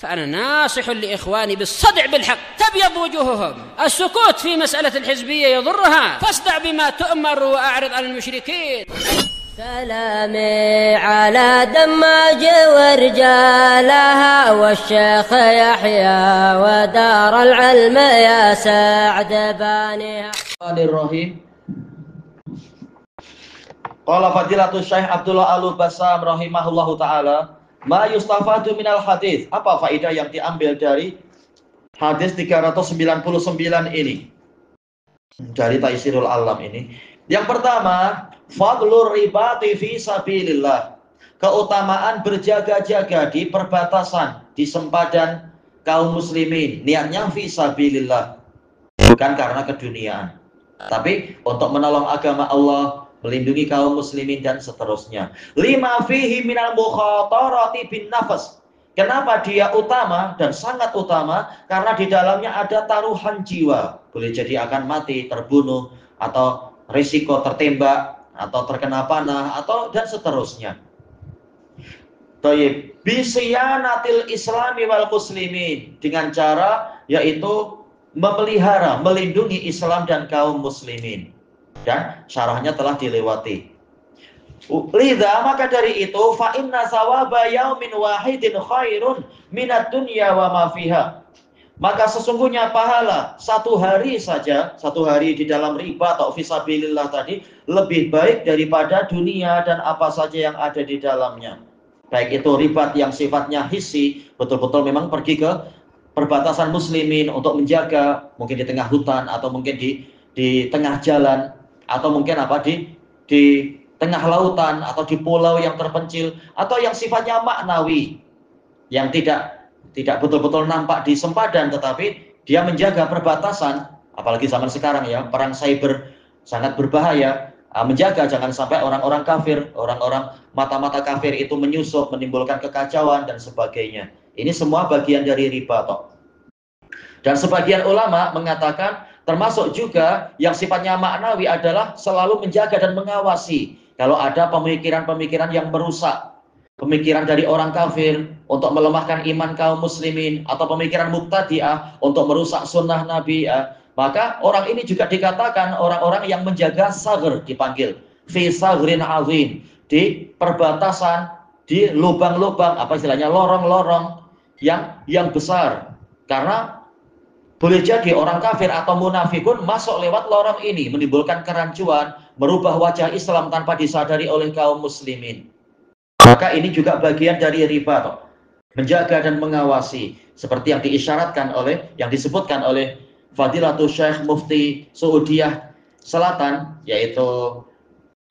فأنا ناصح لإخواني بالصدع بالحق تبيض وجوههم. السكوت في مسألة الحزبية يضرها، فاصدع بما تؤمر وأعرض عن المشركين. سلامي على دماج ورجالها والشيخ يحيى ودار العلم يا سعد بانيها. Qala Fadilatul Syekh Abdullah Al-Bassam rahimahullahu taala, ma yustafadu minal hadis. Apa faedah yang diambil dari hadis 399 ini? Dari Taisirul Alam ini. Yang pertama, fadlur ribati fi sabilillah. Keutamaan berjaga-jaga di perbatasan, di sempadan kaum muslimin. Niatnya fi sabilillah. Bukan karena keduniaan, tapi untuk menolong agama Allah, melindungi kaum muslimin dan seterusnya. Lima fihi minal mukhatarati bin nafas. Kenapa dia utama dan sangat utama? Karena di dalamnya ada taruhan jiwa. Boleh jadi akan mati, terbunuh, atau risiko tertembak, atau terkena panah, atau dan seterusnya. Thayyib, bisiyanatil islami wal muslimin, dengan cara yaitu memelihara, melindungi Islam dan kaum muslimin. Dan syarahnya telah dilewati. Lidha, maka dari itu fa inna sawaba yaumin wahidin khairun minad dunya wa ma fiha. Maka sesungguhnya pahala satu hari saja, satu hari di dalam riba atau fisabilillah tadi lebih baik daripada dunia dan apa saja yang ada di dalamnya. Baik itu ribat yang sifatnya hissi, betul-betul memang pergi ke perbatasan muslimin untuk menjaga, mungkin di tengah hutan atau mungkin di tengah jalan, atau mungkin di tengah lautan atau di pulau yang terpencil, atau yang sifatnya maknawi yang tidak betul-betul nampak di sempadan, tetapi dia menjaga perbatasan. Apalagi zaman sekarang ya, perang cyber sangat berbahaya. Menjaga jangan sampai orang-orang kafir, orang-orang mata-mata kafir itu menyusup, menimbulkan kekacauan dan sebagainya. Ini semua bagian dari riba toh. Dan sebagian ulama mengatakan termasuk juga yang sifatnya maknawi adalah selalu menjaga dan mengawasi. Kalau ada pemikiran-pemikiran yang merusak, pemikiran dari orang kafir untuk melemahkan iman kaum muslimin, atau pemikiran mubtadi'ah untuk merusak sunnah Nabi, maka orang ini juga dikatakan orang-orang yang menjaga saghr, dipanggil fi saghrin azim, di perbatasan, di lubang-lubang, apa istilahnya, lorong-lorong yang besar. Karena boleh jadi orang kafir atau munafikun masuk lewat lorong ini, menimbulkan kerancuan, merubah wajah Islam tanpa disadari oleh kaum muslimin. Maka ini juga bagian dari riba toh. Menjaga dan mengawasi, seperti yang diisyaratkan oleh, yang disebutkan oleh Fadilatul Syekh Mufti Saudiyah Selatan, yaitu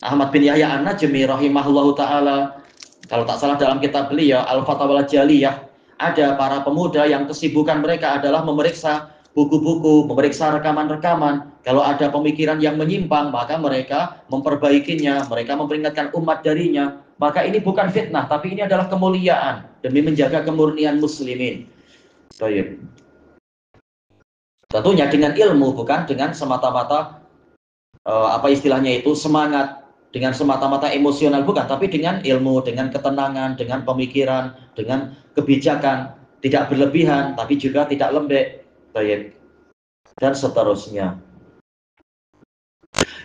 Ahmad bin Yahya An-Najmi rahimahullahu ta'ala. Kalau tak salah dalam kitab beliau Al-Fatawal Jaliyah, ada para pemuda yang kesibukan mereka adalah memeriksa buku-buku, memeriksa rekaman-rekaman. Kalau ada pemikiran yang menyimpang, maka mereka memperbaikinya, mereka memperingatkan umat darinya. Maka ini bukan fitnah, tapi ini adalah kemuliaan demi menjaga kemurnian muslimin. Baik. Tentunya dengan ilmu, bukan dengan semata-mata apa istilahnya itu, semangat, dengan semata-mata emosional, bukan, tapi dengan ilmu, dengan ketenangan, dengan pemikiran, dengan kebijakan, tidak berlebihan tapi juga tidak lembek. Baik. Dan seterusnya.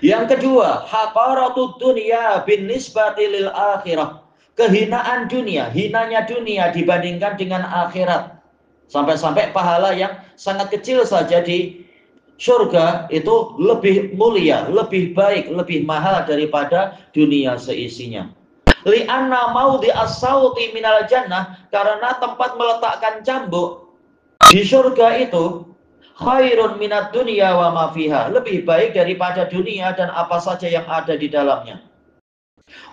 Yang kedua, haqaratud dunya bin nisbati lil akhirah. Kehinaan dunia, hinanya dunia dibandingkan dengan akhirat. Sampai-sampai pahala yang sangat kecil saja di surga itu lebih mulia, lebih baik, lebih mahal daripada dunia seisinya. Li'anna maudhi as-sauti minal jannah, karena tempat meletakkan cambuk di surga itu khairun minad dunya wa ma fiha, lebih baik daripada dunia dan apa saja yang ada di dalamnya.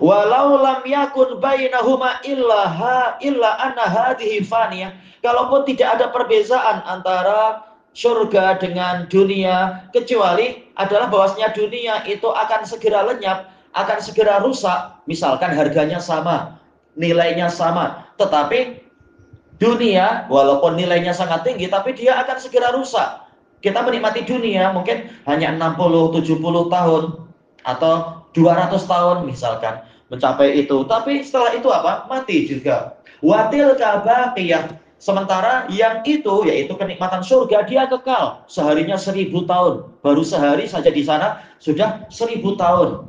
Walau lam yakun bainahuma illa anna hadhihi faniyah, kalaupun tidak ada perbezaan antara surga dengan dunia, kecuali adalah bahwasanya dunia itu akan segera lenyap, akan segera rusak. Misalkan harganya sama, nilainya sama, tetapi dunia walaupun nilainya sangat tinggi, tapi dia akan segera rusak. Kita menikmati dunia mungkin hanya 60-70 tahun atau 200 tahun misalkan mencapai itu, tapi setelah itu apa? Mati juga. Watil kabaqiyah, Sementara yang itu, yaitu kenikmatan surga, dia kekal. Seharinya 1000 tahun. Baru sehari saja di sana sudah 1000 tahun.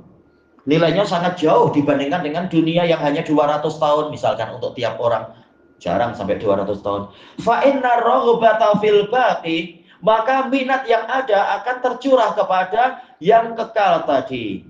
Nilainya sangat jauh dibandingkan dengan dunia yang hanya 200 tahun misalkan untuk tiap orang. Jarang sampai 200 tahun. Fa inna raghbata fil baqi, maka minat yang ada akan tercurah kepada yang kekal tadi.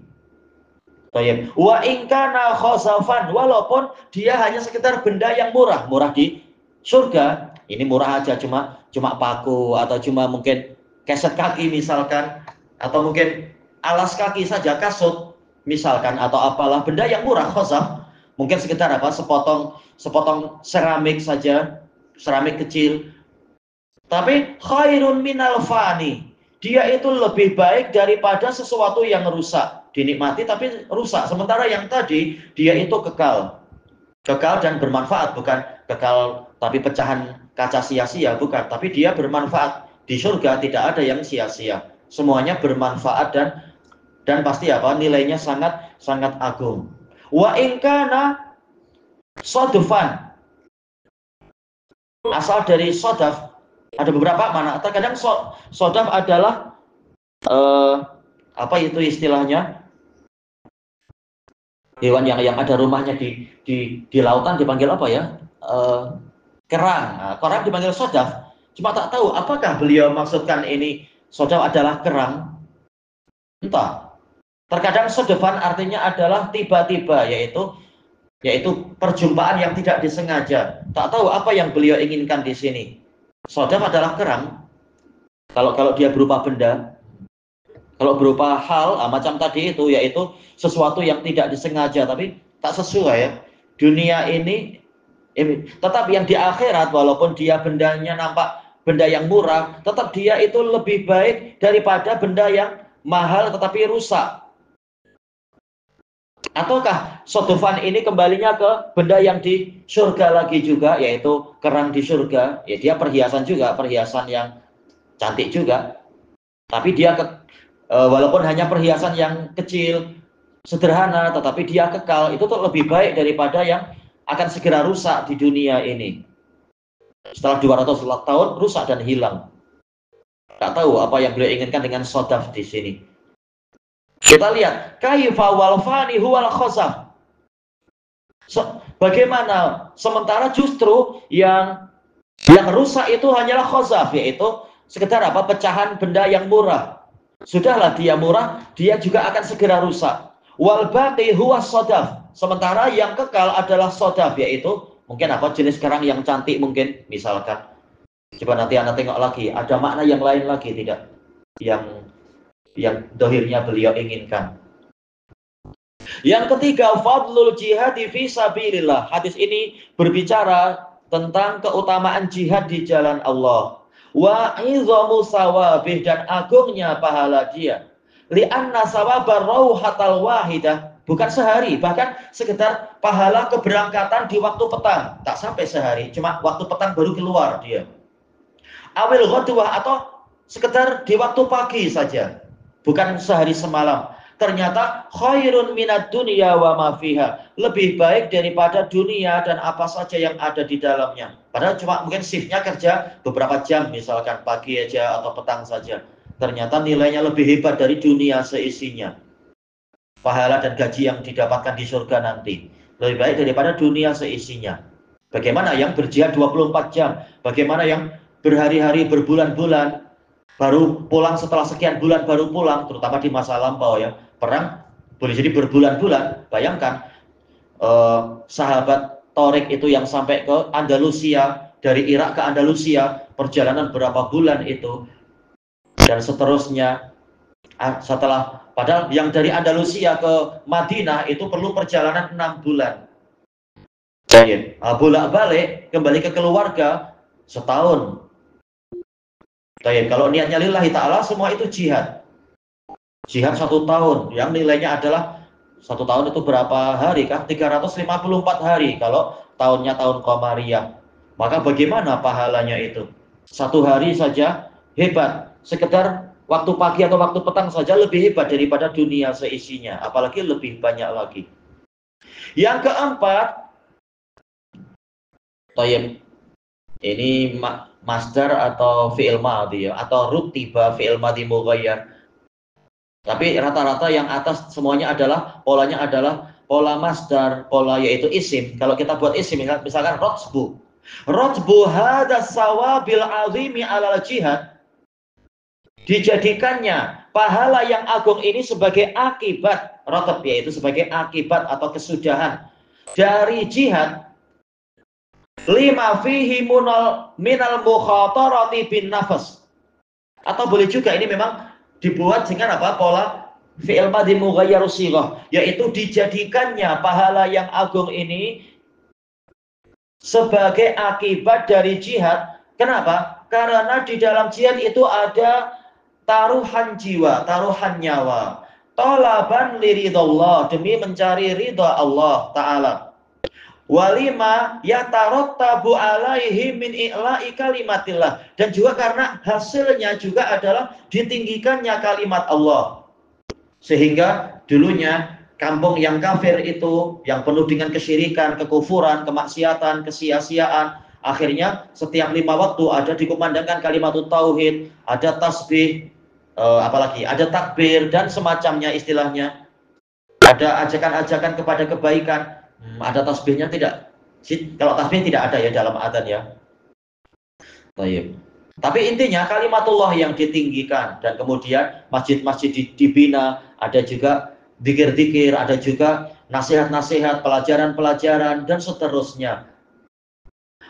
Wa in kana khosafan, walaupun dia hanya sekedar benda yang murah di surga. Ini murah aja, cuma paku atau cuma mungkin keset kaki misalkan, atau mungkin alas kaki saja, kasut misalkan, atau apalah benda yang murah khosaf. Mungkin sekitar sepotong seramik saja, seramik kecil. Tapi khairun minal fani, dia itu lebih baik daripada sesuatu yang rusak, dinikmati tapi rusak. Sementara yang tadi dia itu kekal dan bermanfaat, bukan kekal tapi pecahan kaca sia-sia, bukan, tapi dia bermanfaat. Di surga tidak ada yang sia-sia, semuanya bermanfaat dan pasti nilainya sangat agung. Wa in kana sodufan, asal dari sodaf, ada beberapa makna. Terkadang sodaf adalah apa itu istilahnya, hewan yang ada rumahnya di lautan dipanggil apa ya, kerang. Kerang dipanggil sodaf. Cuma tak tahu apakah beliau maksudkan ini sodaf adalah kerang, entah. Terkadang sodafan artinya adalah tiba-tiba, yaitu perjumpaan yang tidak disengaja. Tak tahu apa yang beliau inginkan di sini. Sodaf adalah kerang kalau dia berupa benda. Kalau berupa hal, macam tadi itu, yaitu sesuatu yang tidak disengaja tapi tak sesuai ya. Dunia ini tetap yang di akhirat, walaupun dia bendanya nampak benda yang murah, tetap dia itu lebih baik daripada benda yang mahal tetapi rusak. Ataukah sodofan ini kembalinya ke benda yang di surga lagi juga, yaitu kerang di surga. Ya, dia perhiasan juga, perhiasan yang cantik juga. Tapi dia walaupun hanya perhiasan yang kecil, sederhana, tetapi dia kekal. Itu tuh lebih baik daripada yang akan segera rusak di dunia ini. Setelah 200 tahun rusak dan hilang. Tak tahu apa yang beliau inginkan dengan sodaf di sini. Kita lihat, kaifa wal fani huwal khosaf. Bagaimana sementara justru yang rusak itu hanyalah khosaf, yaitu sekedar pecahan benda yang murah. Sudahlah dia murah, dia juga akan segera rusak. Wal baqi huwa sodaf. Sementara yang kekal adalah sodaf, yaitu mungkin jenis kerang yang cantik mungkin misalkan. Coba nanti Anda tengok lagi, ada makna yang lain lagi tidak? Yang dohirnya beliau inginkan. Yang ketiga, fadlul jihad fi sabilillah. Hadis ini berbicara tentang keutamaan jihad di jalan Allah. Wa izamu sawabih, dan agungnya pahala dia. Li'anna sawabar rauhatal wahidah, bukan sehari, bahkan sekedar pahala keberangkatan di waktu petang, tak sampai sehari, cuma waktu petang baru keluar dia. Awil ghadwah, atau sekedar di waktu pagi saja, bukan sehari semalam. Ternyata khairun minad dunya wa ma fiha, lebih baik daripada dunia dan apa saja yang ada di dalamnya. Padahal cuma mungkin shiftnya kerja beberapa jam, misalkan pagi aja atau petang saja. Ternyata nilainya lebih hebat dari dunia seisinya. Pahala dan gaji yang didapatkan di surga nanti lebih baik daripada dunia seisinya. Bagaimana yang berjihad 24 jam? Bagaimana yang berhari-hari, berbulan-bulan, baru pulang setelah sekian bulan baru pulang, terutama di masa lampau ya. Perang boleh jadi berbulan-bulan. Bayangkan sahabat Tariq itu yang sampai ke Andalusia, dari Irak ke Andalusia, perjalanan berapa bulan itu, dan seterusnya. Padahal yang dari Andalusia ke Madinah itu perlu perjalanan 6 bulan. Bolak-balik kembali ke keluarga setahun. Kalau niatnya lillahi ta'ala, semua itu jihad. Jihad 1 tahun, yang nilainya adalah 1 tahun itu berapa hari kah? 354 hari kalau tahunnya tahun Qamariyah. Maka bagaimana pahalanya itu? 1 hari saja hebat. Sekedar waktu pagi atau waktu petang saja lebih hebat daripada dunia seisinya. Apalagi lebih banyak lagi. Yang keempat, Ini masdar atau fi'il madhi ya, atau rutiba fi'il madhi mughayyar. Tapi rata-rata yang atas semuanya adalah polanya adalah pola masdar, pola yaitu isim. Kalau kita buat isim misalkan rotbu. Rotbu hadas sawabil azimi alal jihad. Dijadikannya pahala yang agung ini sebagai akibat rotab, yaitu sebagai akibat atau kesudahan dari jihad. Lima fihi minal mukhatarati bin nafas. Atau boleh juga ini memang dibuat dengan apa? Pola fi'il madhi mughayyar shighah, yaitu dijadikannya pahala yang agung ini sebagai akibat dari jihad. Kenapa? Karena di dalam jihad itu ada taruhan jiwa, taruhan nyawa. Talaban liridallah, demi mencari ridha Allah Ta'ala. Walima yatarattabu alaihi min i'la'i kalimatillah, dan juga karena hasilnya juga adalah ditinggikannya kalimat Allah. Sehingga dulunya kampung yang kafir itu, yang penuh dengan kesyirikan, kekufuran, kemaksiatan, kesia-siaan, akhirnya setiap 5 waktu ada dikumandangkan kalimat tauhid, ada tasbih, apalagi ada takbir dan semacamnya istilahnya. Ada ajakan-ajakan kepada kebaikan. Ada tasbihnya tidak? Kalau tasbih tidak ada ya dalam adzan ya. Baik. Tapi intinya kalimatullah yang ditinggikan, dan kemudian masjid-masjid dibina, ada juga dzikir-dzikir, ada juga nasihat-nasihat, pelajaran-pelajaran dan seterusnya.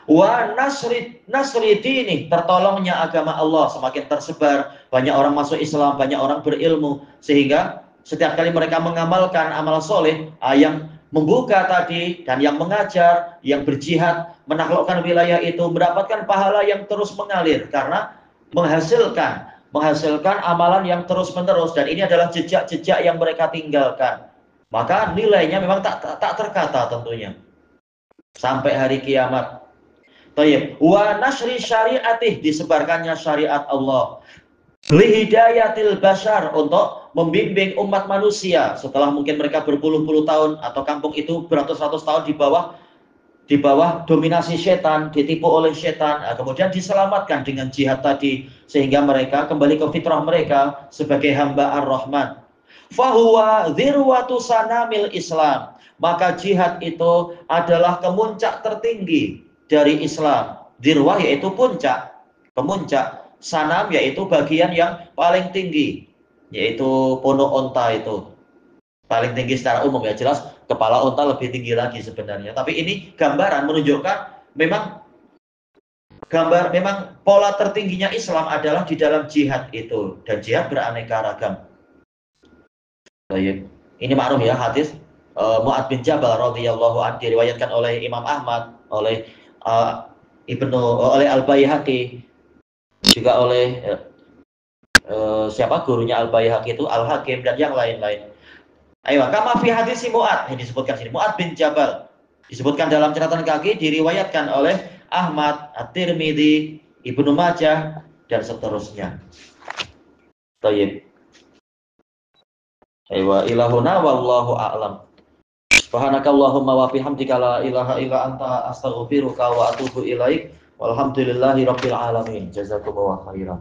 Wa nasri dini, tertolongnya agama Allah semakin tersebar, banyak orang masuk Islam, banyak orang berilmu, sehingga setiap kali mereka mengamalkan amal soleh, yang membuka tadi dan yang mengajar, yang berjihad, menaklukkan wilayah itu mendapatkan pahala yang terus mengalir karena menghasilkan amalan yang terus menerus, dan ini adalah jejak-jejak yang mereka tinggalkan. Maka nilainya memang tak terkata tentunya sampai hari kiamat. Tayyib. Wa nasri syariatih, disebarkannya syariat Allah. Lihidayatil bashar, untuk membimbing umat manusia setelah mungkin mereka berpuluh-puluh tahun atau kampung itu beratus-ratus tahun di bawah dominasi setan, ditipu oleh setan, kemudian diselamatkan dengan jihad tadi, sehingga mereka kembali ke fitrah mereka sebagai hamba ar-Rahman. Fahuwa dzirwatu sanamil Islam, maka jihad itu adalah kemuncak tertinggi dari Islam. Dzirwah yaitu puncak, kemuncak. Sanam yaitu bagian yang paling tinggi, yaitu ponok onta, itu paling tinggi secara umum ya, jelas kepala onta lebih tinggi lagi sebenarnya. Tapi ini gambaran menunjukkan memang pola tertingginya Islam adalah di dalam jihad itu, dan jihad beraneka ragam. Baik. Ini ma'ruf ya, hadis Mu'ad bin Jabal radhiyallahu anhu, diriwayatkan oleh Imam Ahmad, oleh oleh Al-Baihaqi, juga oleh siapa gurunya Al-Baihaqi itu, Al-Hakim, dan yang lain-lain. Ayo, kama fi hadis Mu'ad, ini disebutkan sini, Mu'ad bin Jabal, disebutkan dalam catatan kaki, diriwayatkan oleh Ahmad, At-Tirmidzi, Ibnu Majah, dan seterusnya. Tayyib. Ayo, ilahuna wallahu a'lam. Subhanakallahumma wa bihamdika la ilaha illa anta astaghfiruka wa atubu ilaik. Walhamdulillahi rabbil alamin. Jazakumullahu khairan.